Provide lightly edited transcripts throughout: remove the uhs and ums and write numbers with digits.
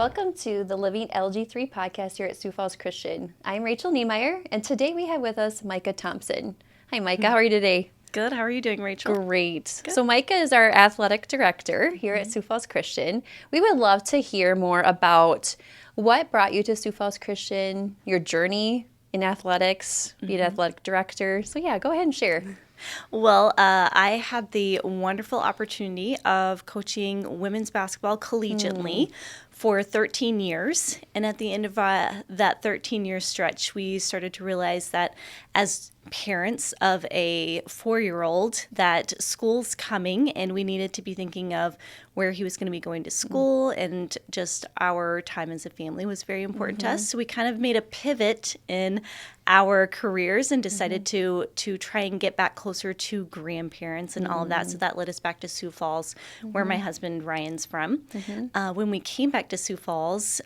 welcome to the Living LG3 podcast here at Sioux Falls Christian. I'm Rachel Niemeyer, and today we have with us Micha Thompson. Hi, Micha. How are you today? Good. How are you doing, Rachel? Great. Good. So Micha is our athletic director here at Sioux Falls Christian. We would love to hear more about what brought you to Sioux Falls Christian, your journey in athletics, being an athletic director. So yeah, go ahead and share. Well, I had the wonderful opportunity of coaching women's basketball collegiately for 13 years. And at the end of that 13-year stretch, we started to realize that as parents of a 4-year-old, that school's coming and we needed to be thinking of where he was going to be going to school, and just our time as a family was very important to us. So we kind of made a pivot in our careers and decided to try and get back closer to grandparents and all of that. So that led us back to Sioux Falls, where my husband Ryan's from. When we came back to Sioux Falls,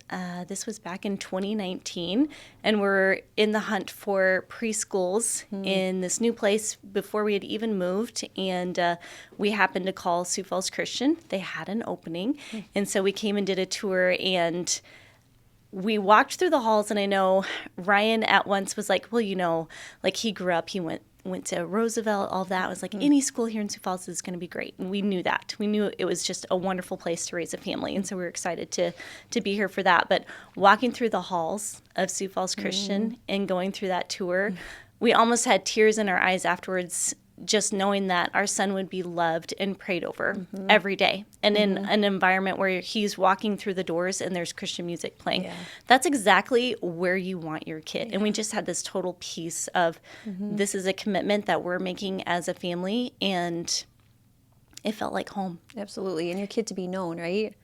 this was back in 2019, and we're in the hunt for preschools in this new place before we had even moved. And we happened to call Sioux Falls Christian. They had an opening. And so we came and did a tour, and we walked through the halls, and I know Ryan at once was like, well, you know, like he grew up, he went to Roosevelt, all that. I was like, any school here in Sioux Falls is going to be great. And we knew that. We knew it was just a wonderful place to raise a family. And so we were excited to be here for that. But walking through the halls of Sioux Falls Christian and going through that tour, we almost had tears in our eyes afterwards, just knowing that our son would be loved and prayed over every day, and in an environment where he's walking through the doors and there's Christian music playing. Yeah. That's exactly where you want your kid. Yeah. And we just had this total piece of this is a commitment that we're making as a family, and it felt like home. Absolutely. And your kid to be known, right?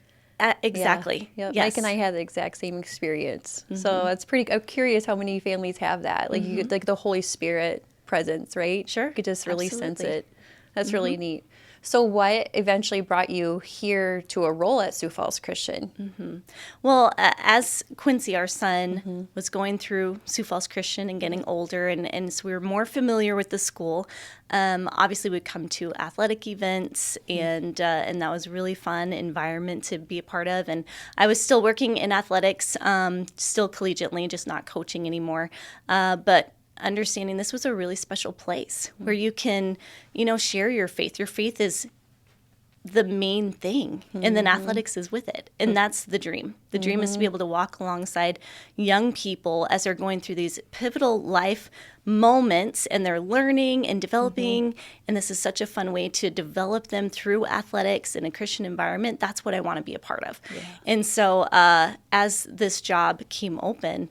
Exactly. Yeah. Yep. Yes. Mike and I had the exact same experience. So it's pretty, I'm curious how many families have that. Like you get like the Holy Spirit presence, right? Sure. You could just really sense Absolutely. it. That's really neat. So what eventually brought you here to a role at Sioux Falls Christian? Well, as Quincy, our son, was going through Sioux Falls Christian and getting older, and so we were more familiar with the school. Obviously, we'd come to athletic events, and that was a really fun environment to be a part of. And I was still working in athletics, still collegiately, just not coaching anymore. But understanding this was a really special place where you can, share your faith. Your faith is the main thing, and then athletics is with it. And that's the dream. The dream is to be able to walk alongside young people as they're going through these pivotal life moments, and they're learning and developing. And this is such a fun way to develop them through athletics in a Christian environment. That's what I want to be a part of. Yeah. And so as this job came open,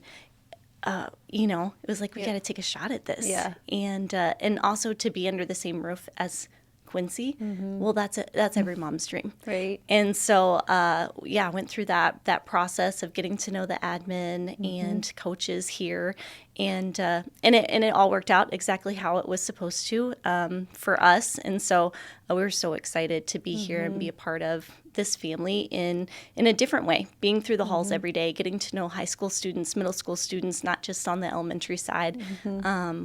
it was like, we got to take a shot at this. Yeah. And also to be under the same roof as Quincy. Well, that's every mom's dream. Right. And so, I went through that process of getting to know the admin and coaches here. And it all worked out exactly how it was supposed to for us. And so we were so excited to be here and be a part of this family in a different way, being through the halls every day, getting to know high school students, middle school students, not just on the elementary side,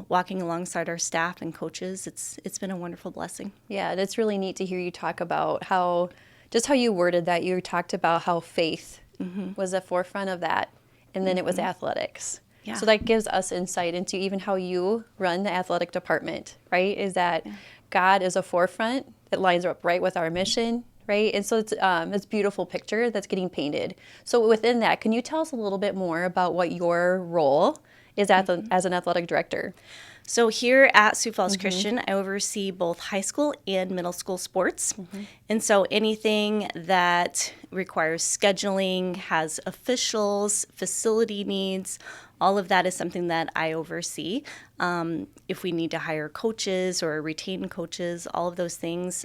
walking alongside our staff and coaches. It's been a wonderful blessing. Yeah, and it's really neat to hear you talk about how you worded that. You talked about how faith was at forefront of that, and then it was athletics. Yeah. So that gives us insight into even how you run the athletic department, right? Is that God is a forefront. It lines up right with our mission, right? And so it's this beautiful picture that's getting painted. So within that, can you tell us a little bit more about what your role is as an athletic director? So here at Sioux Falls Christian, I oversee both high school and middle school sports. And so anything that requires scheduling, has officials, facility needs, all of that is something that I oversee. If we need to hire coaches or retain coaches, all of those things,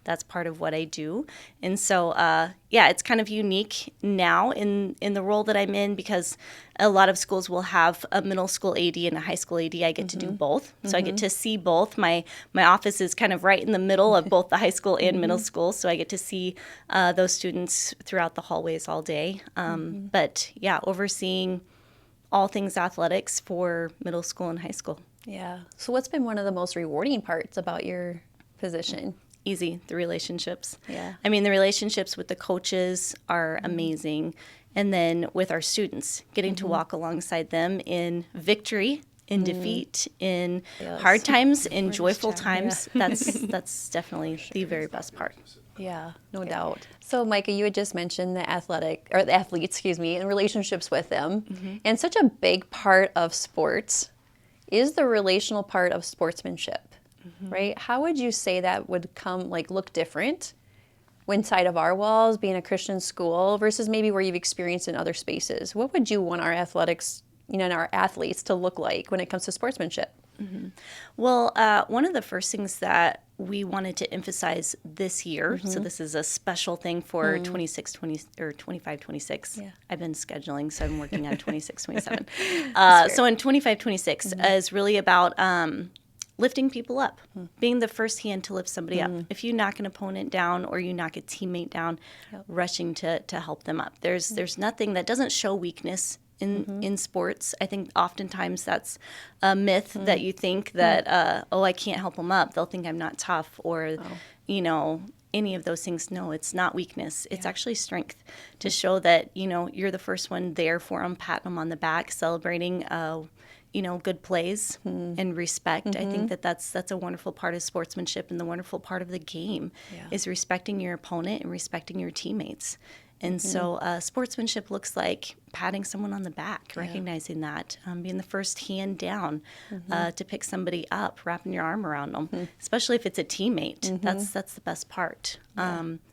that's part of what I do. And so, it's kind of unique now in the role that I'm in, because a lot of schools will have a middle school AD and a high school AD. I get to do both. So I get to see both. My office is kind of right in the middle of both the high school and middle school. So I get to see those students throughout the hallways all day. But overseeing all things athletics for middle school and high school. Yeah. So what's been one of the most rewarding parts about your position? Easy, the relationships. Yeah. I mean, the relationships with the coaches are amazing. And then with our students, getting to walk alongside them in victory, in defeat, in hard times, in joyful times. That's definitely the very best part. Yeah, no doubt. So, Micah, you had just mentioned the athletes, and relationships with them. And such a big part of sports is the relational part of sportsmanship, right? How would you say that would look different inside of our walls, being a Christian school, versus maybe where you've experienced in other spaces? What would you want our athletics, and our athletes to look like when it comes to sportsmanship? Well, one of the first things that we wanted to emphasize this year, so this is a special thing for 25-26. Yeah. I've been scheduling, so I'm working on 26-27. So in 25-26 is really about lifting people up, being the first hand to lift somebody up. If you knock an opponent down or you knock a teammate down, rushing to help them up. There's nothing that doesn't show weakness in sports. I think oftentimes that's a myth that you think that, I can't help them up. They'll think I'm not tough or, any of those things. No, it's not weakness. It's actually strength to show that, you're the first one there for them, patting them on the back, celebrating, good plays and respect. I think that's a wonderful part of sportsmanship, and the wonderful part of the game is respecting your opponent and respecting your teammates. And so sportsmanship looks like patting someone on the back, recognizing that, being the first hand down to pick somebody up, wrapping your arm around them, especially if it's a teammate. That's the best part.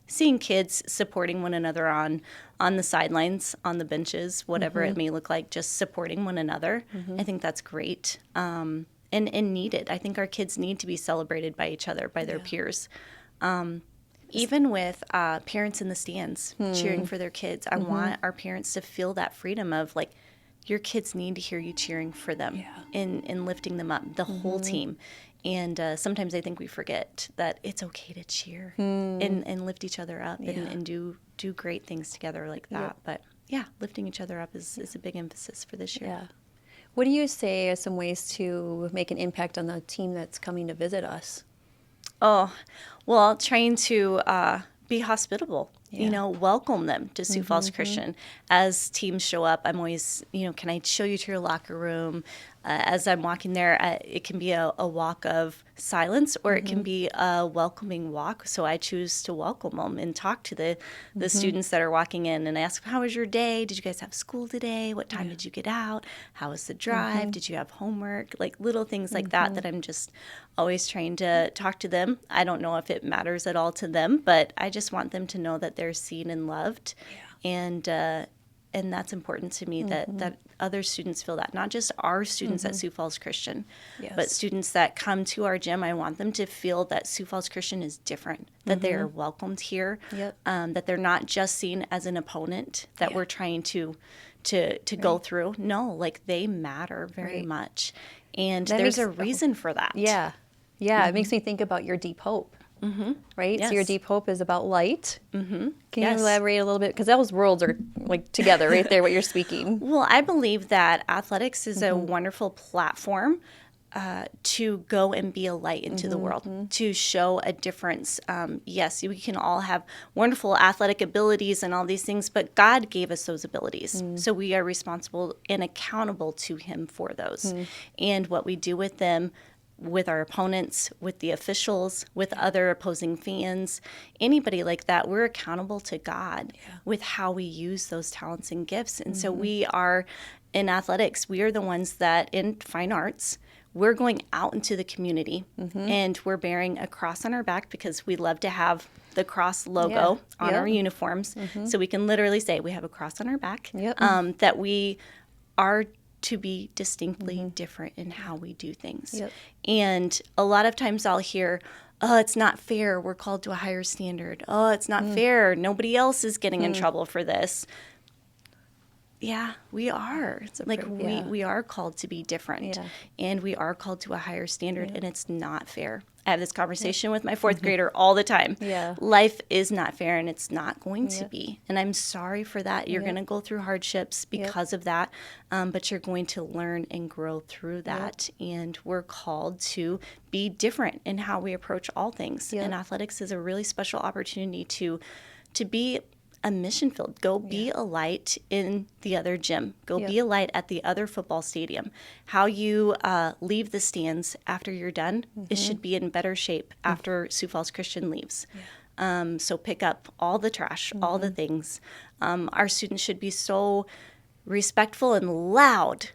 Seeing kids supporting one another on the sidelines, on the benches, whatever it may look like, just supporting one another. I think that's great and needed. I think our kids need to be celebrated by each other, by their peers. Even with parents in the stands cheering for their kids, I want our parents to feel that freedom of your kids need to hear you cheering for them and lifting them up, the whole team. And sometimes I think we forget that it's okay to cheer and lift each other up and do great things together like that. But lifting each other up is a big emphasis for this year. Yeah. What do you say are some ways to make an impact on the team that's coming to visit us? Oh, well, trying to be hospitable, welcome them to Sioux Falls Christian. As teams show up, I'm always, can I show you to your locker room? As I'm walking there, it can be a walk of silence or it can be a welcoming walk. So I choose to welcome them and talk to the students that are walking in and ask, how was your day? Did you guys have school today? What time did you get out? How was the drive? Did you have homework? Little things like that I'm just always trying to talk to them. I don't know if it matters at all to them, but I just want them to know that they're seen and loved. Yeah. And that's important to me, that other students feel that, not just our students at Sioux Falls Christian, but students that come to our gym. I want them to feel that Sioux Falls Christian is different, that they are welcomed here, that they're not just seen as an opponent that we're trying to go through. No, they matter very much. And there's a reason for that. Yeah. Yeah, it makes me think about your deep hope. Right? Yes. So your deep hope is about light. Can you elaborate a little bit? Because those worlds are together right there, what you're speaking. Well, I believe that athletics is a wonderful platform to go and be a light into the world, to show a difference. Yes, we can all have wonderful athletic abilities and all these things, but God gave us those abilities. So we are responsible and accountable to Him for those. And what we do with them, with our opponents, with the officials, with other opposing fans, anybody like that, we're accountable to God with how we use those talents and gifts. And so we are, in athletics, we are the ones that, in fine arts, we're going out into the community and we're bearing a cross on our back because we love to have the cross logo on our uniforms. So we can literally say we have a cross on our back, that we are to be distinctly different in how we do things. And a lot of times I'll hear, oh, it's not fair. We're called to a higher standard. Oh, it's not fair. Nobody else is getting in trouble for this. Yeah, we are. We are called to be different, and we are called to a higher standard, and it's not fair. I have this conversation with my fourth grader all the time. Life is not fair, and it's not going to be. And I'm sorry for that. You're going to go through hardships because of that, but you're going to learn and grow through that. And we're called to be different in how we approach all things. And athletics is a really special opportunity to be a mission field. Go be a light in the other gym. Go be a light at the other football stadium. How you leave the stands after you're done, it should be in better shape after Sioux Falls Christian leaves. So pick up all the trash, all the things. Our students should be so respectful and loud.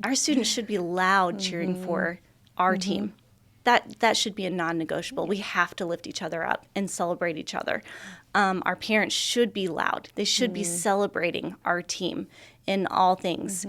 Our students should be loud cheering for our team. That should be a non-negotiable. We have to lift each other up and celebrate each other. Our parents should be loud. They should be celebrating our team in all things.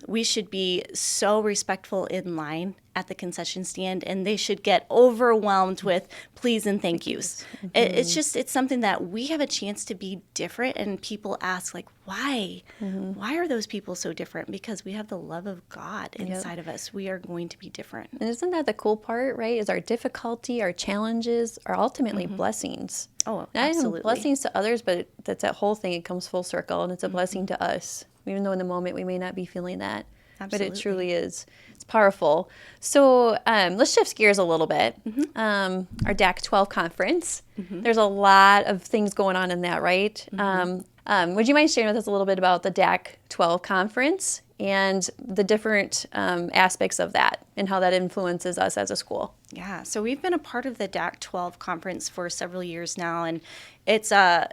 We should be so respectful in line at the concession stand, and they should get overwhelmed with please and thank yous. It's something that we have a chance to be different, and people ask, like, why? Why are those people so different? Because we have the love of God inside of us. We are going to be different. And isn't that the cool part, right? Is our difficulty, our challenges are ultimately blessings. Oh, Not absolutely. even blessings to others, but that's that whole thing. It comes full circle, and it's a blessing to us, even though in the moment we may not be feeling that. Absolutely. But it truly is. It's powerful. So let's shift gears a little bit. Our DAC 12 conference. There's a lot of things going on in that, right? Would you mind sharing with us a little bit about the DAC 12 conference and the different aspects of that and how that influences us as a school? Yeah, so we've been a part of the DAC 12 conference for several years now, and it's a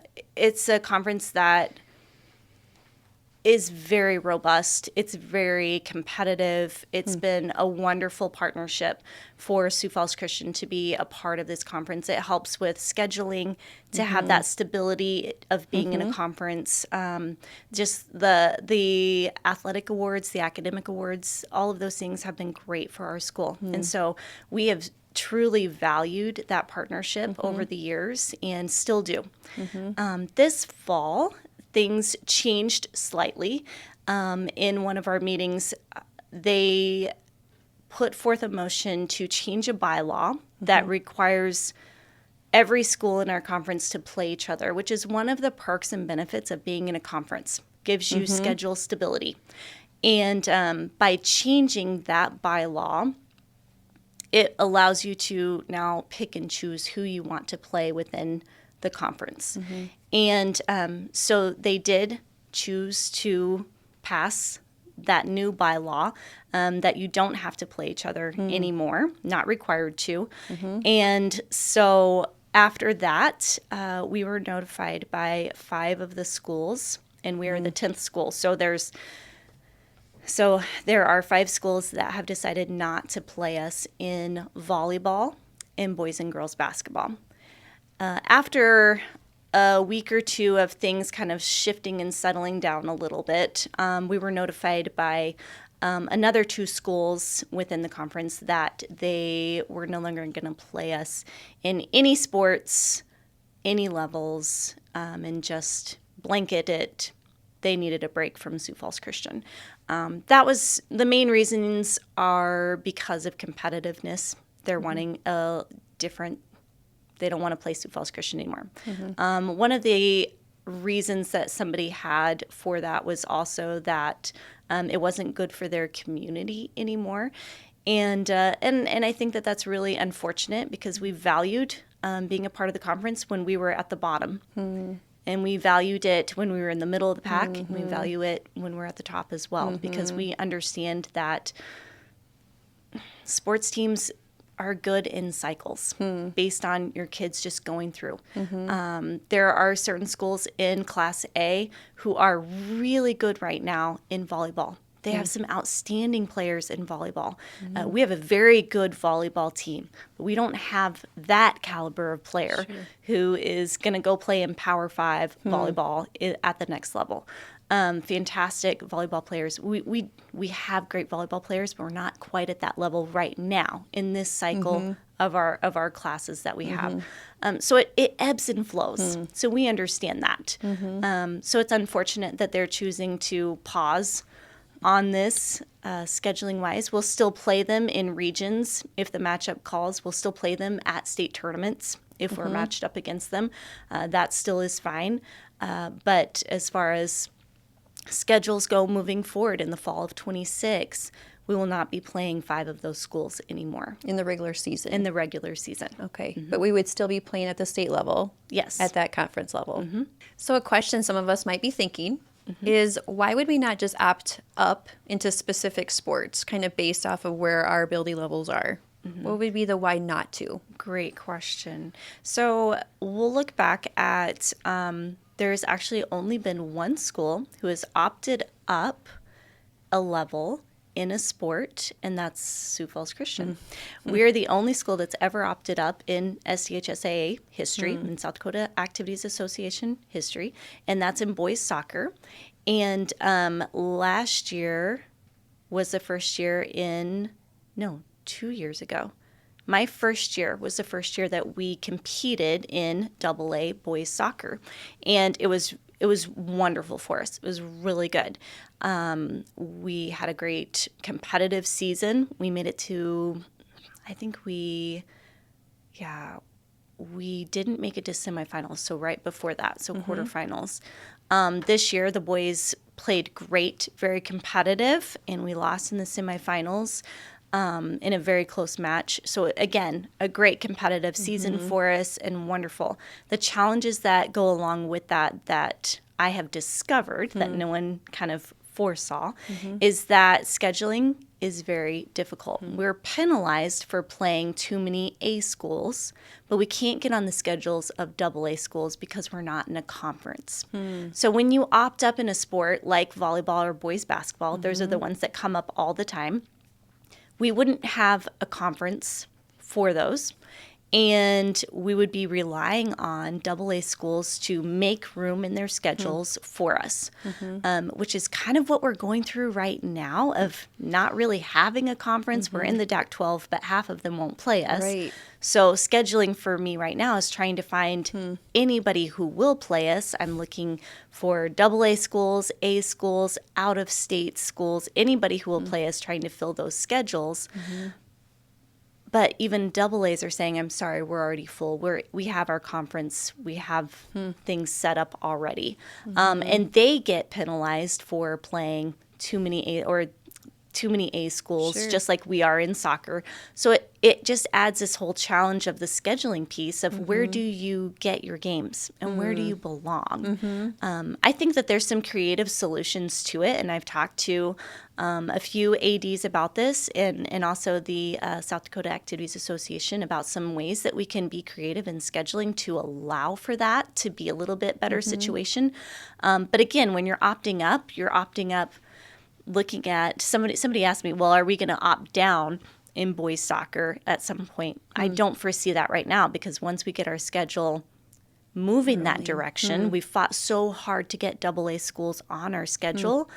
conference that is very robust. It's very competitive. It's been a wonderful partnership for Sioux Falls Christian to be a part of this conference. It helps with scheduling, to have that stability of being in a conference. Just the athletic awards, the academic awards, all of those things have been great for our school. And so we have truly valued that partnership over the years and still do. This fall, things changed slightly. In one of our meetings, they put forth a motion to change a bylaw that requires every school in our conference to play each other, which is one of the perks and benefits of being in a conference. Gives you schedule stability. And by changing that bylaw, it allows you to now pick and choose who you want to play within the conference. And so they did choose to pass that new bylaw that you don't have to play each other anymore, not required to. And so after that, we were notified by 5 of the schools, and we are the 10th school. So there are 5 schools that have decided not to play us in volleyball and boys and girls basketball. After a week or two of things kind of shifting and settling down a little bit, we were notified by another 2 schools within the conference that they were no longer going to play us in any sports, any levels, and just blanket it. They needed a break from Sioux Falls Christian. That was the main reasons are because of competitiveness. They're wanting a different. They don't want to play Sioux Falls Christian anymore. One of the reasons that somebody had for that was also that it wasn't good for their community anymore. And I think that that's really unfortunate because we valued being a part of the conference when we were at the bottom. And we valued it when we were in the middle of the pack. And we value it when we're at the top as well because we understand that sports teams are good in cycles based on your kids just going through. There are certain schools in Class A who are really good right now in volleyball. They have some outstanding players in volleyball. We have a very good volleyball team, but we don't have that caliber of player who is going to go play in Power 5 volleyball at the next level. Fantastic volleyball players. We have great volleyball players, but we're not quite at that level right now in this cycle of our classes that we have. So it ebbs and flows. So we understand that. So it's unfortunate that they're choosing to pause on this scheduling wise. We'll still play them in regions if the matchup calls. We'll still play them at state tournaments if we're matched up against them. That still is fine. But as far as schedules go moving forward in the fall of 26, we will not be playing 5 of those schools anymore. In the regular season? In the regular season. Okay. But we would still be playing at the state level? Yes. At that conference level? So a question some of us might be thinking is, why would we not just opt up into specific sports, kind of based off of where our ability levels are? What would be the why not to? Great question. So we'll look back at, there's actually only been one school who has opted up a level in a sport, and that's Sioux Falls Christian. We're the only school that's ever opted up in SCHSAA history, in South Dakota Activities Association history, and that's in boys soccer. And last year was the first year 2 years ago. My first year was the first year that we competed in AA boys soccer, and it was wonderful for us. It was really good. We had a great competitive season. We made it to, I think we didn't make it to semifinals, so right before that, so quarterfinals. This year, the boys played great, very competitive, and we lost in the semifinals. In a very close match. So again, a great competitive season for us and wonderful. The challenges that go along with that I have discovered that no one kind of foresaw is that scheduling is very difficult. We're penalized for playing too many A schools, but we can't get on the schedules of AA schools because we're not in a conference. So when you opt up in a sport like volleyball or boys basketball, those are the ones that come up all the time. We wouldn't have a conference for those, and we would be relying on AA schools to make room in their schedules for us, which is kind of what we're going through right now of not really having a conference. We're in the DAC-12, but half of them won't play us. Right. So scheduling for me right now is trying to find anybody who will play us. I'm looking for AA schools, A schools, out-of-state schools, anybody who will play us, trying to fill those schedules. But even AAs are saying, I'm sorry, we're already full. We have our conference. We have things set up already. And they get penalized for playing too many A schools, just like we are in soccer. So it just adds this whole challenge of the scheduling piece of where do you get your games and where do you belong? I think that there's some creative solutions to it, and I've talked to a few ADs about this and also the South Dakota Activities Association about some ways that we can be creative in scheduling to allow for that to be a little bit better situation. But again, when you're opting up looking at somebody asked me, well, are we going to opt down in boys soccer at some point? I don't foresee that right now, because once we get our schedule moving that direction, we fought so hard to get AA schools on our schedule.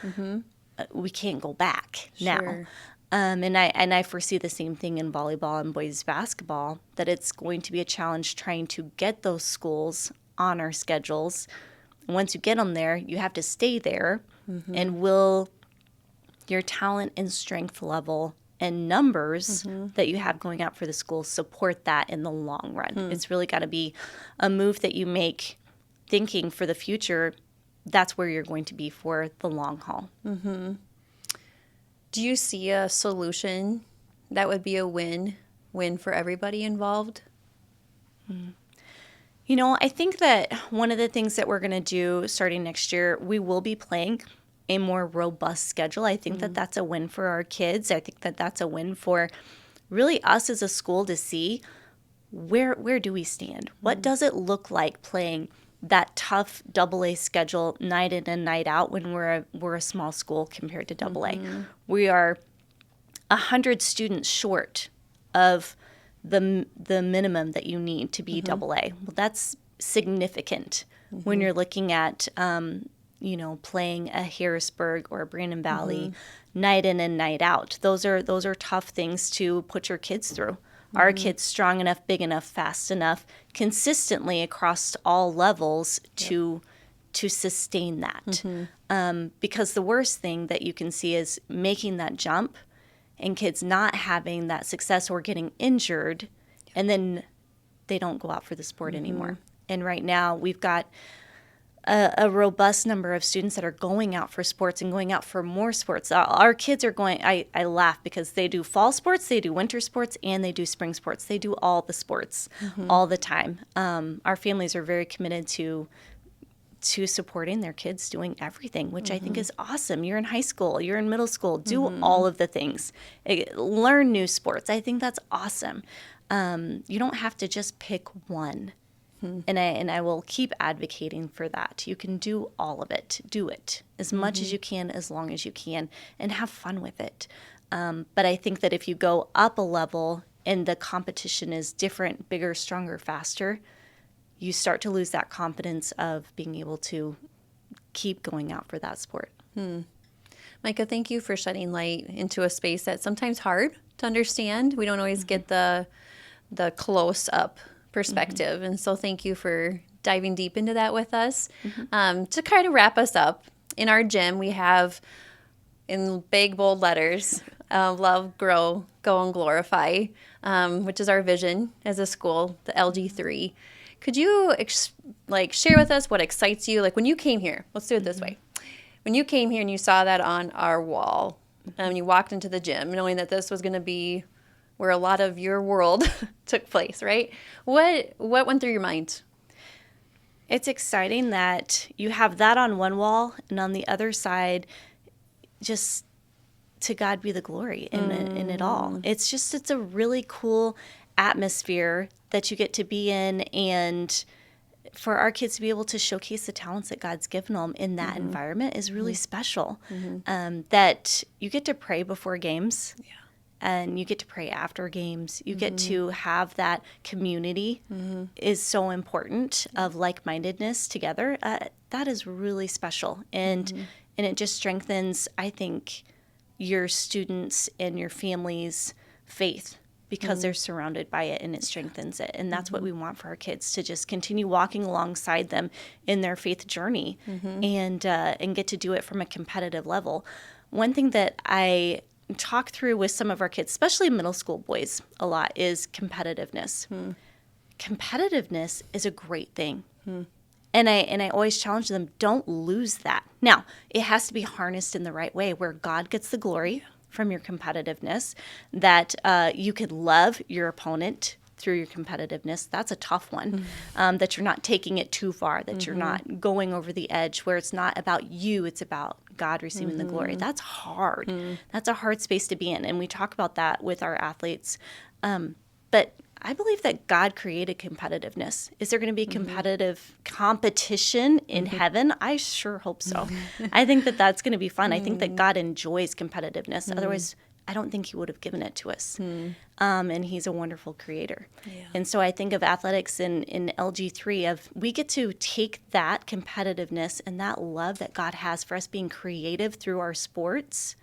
We can't go back now. And I foresee the same thing in volleyball and boys basketball, that it's going to be a challenge trying to get those schools on our schedules. Once you get them there, you have to stay there, and will your talent and strength level and numbers that you have going out for the school support that in the long run. It's really got to be a move that you make thinking for the future. That's where you're going to be for the long haul. Do you see a solution that would be a win-win for everybody involved? You know, I think that one of the things that we're going to do starting next year, we will be playing a more robust schedule. I think that that's a win for our kids. I think that that's a win for really us as a school to see where do we stand? What does it look like playing that tough AA schedule night in and night out when we're a small school compared to AA? We are 100 students short of the minimum that you need to be AA. Well, that's significant when you're looking at playing a Harrisburg or a Brandon Valley night in and night out. Those are tough things to put your kids through. Are kids strong enough, big enough, fast enough, consistently across all levels to sustain that? Because the worst thing that you can see is making that jump and kids not having that success or getting injured, and then they don't go out for the sport anymore. And right now we've got a robust number of students that are going out for sports and going out for more sports. Our kids are going, I laugh because they do fall sports, they do winter sports, and they do spring sports. They do all the sports all the time. Our families are very committed to supporting their kids doing everything, which I think is awesome. You're in high school, you're in middle school, do all of the things. Learn new sports. I think that's awesome. You don't have to just pick one. And I will keep advocating for that. You can do all of it. Do it as much as you can, as long as you can, and have fun with it. But I think that if you go up a level and the competition is different, bigger, stronger, faster, you start to lose that confidence of being able to keep going out for that sport. Micha, thank you for shedding light into a space that's sometimes hard to understand. We don't always get the close-up perspective. And so thank you for diving deep into that with us. To kind of wrap us up, in our gym, we have in big, bold letters, love, grow, go, and glorify, which is our vision as a school, the LG3. Could you share with us what excites you? Like when you came here, let's do it this way. When you came here and you saw that on our wall, and you walked into the gym knowing that this was going to be where a lot of your world took place, right? What went through your mind? It's exciting that you have that on one wall, and on the other side, just to God be the glory in it all. It's a really cool atmosphere that you get to be in, and for our kids to be able to showcase the talents that God's given them in that environment is really special. That you get to pray before games. Yeah. And you get to pray after games. You get to have that community is so important of like-mindedness together. That is really special. And it just strengthens, I think, your students and your family's faith because they're surrounded by it, and it strengthens it. And that's what we want for our kids, to just continue walking alongside them in their faith journey and get to do it from a competitive level. One thing that I talk through with some of our kids, especially middle school boys a lot, is competitiveness. Competitiveness is a great thing. And I always challenge them, don't lose that. Now, it has to be harnessed in the right way where God gets the glory from your competitiveness, that you can love your opponent through your competitiveness. That's a tough one, that you're not taking it too far, that you're not going over the edge where it's not about you, it's about God receiving the glory. That's hard. That's a hard space to be in. And we talk about that with our athletes. But I believe that God created competitiveness. Is there going to be competitive competition in heaven? I sure hope so. I think that that's going to be fun. I think that God enjoys competitiveness. Otherwise, I don't think he would have given it to us. And he's a wonderful creator. Yeah. And so I think of athletics in LG3 of we get to take that competitiveness and that love that God has for us being creative through our sports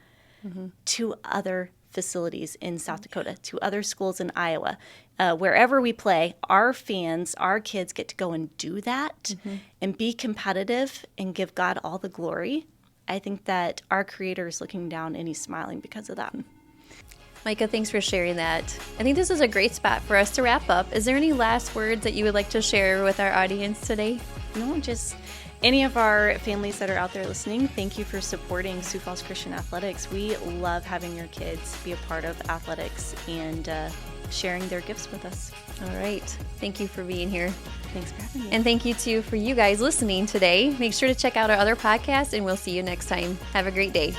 to other facilities in South Dakota, to other schools in Iowa. Wherever we play, our fans, our kids get to go and do that and be competitive and give God all the glory. I think that our Creator is looking down and he's smiling because of that. Micha, thanks for sharing that. I think this is a great spot for us to wrap up. Is there any last words that you would like to share with our audience today? No, just any of our families that are out there listening, thank you for supporting Sioux Falls Christian Athletics. We love having your kids be a part of athletics and sharing their gifts with us. All right. Thank you for being here. Thanks for having me. And thank you, too, for you guys listening today. Make sure to check out our other podcasts, and we'll see you next time. Have a great day.